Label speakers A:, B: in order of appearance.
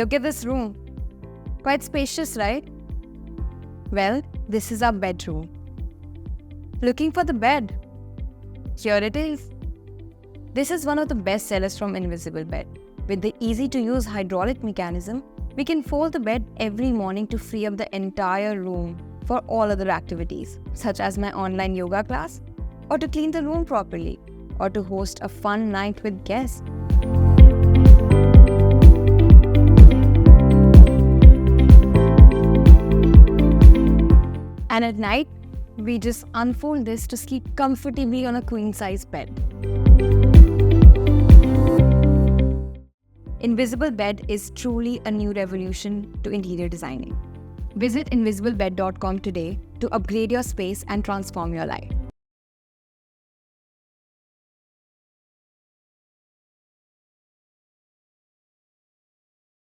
A: Look at this room. Quite spacious, right? Well, this is our bedroom. Looking for the bed? Here it is. This is one of the best sellers from Invisible Bed. With the easy-to-use hydraulic mechanism, we can fold the bed every morning to free up the entire room for all other activities, such as my online yoga class, or to clean the room properly, or to host a fun night with guests. And at night, we just unfold this to sleep comfortably on a queen-size bed. Invisible Bed is truly a new revolution to interior designing. Visit invisiblebed.com today to upgrade your space and transform your life.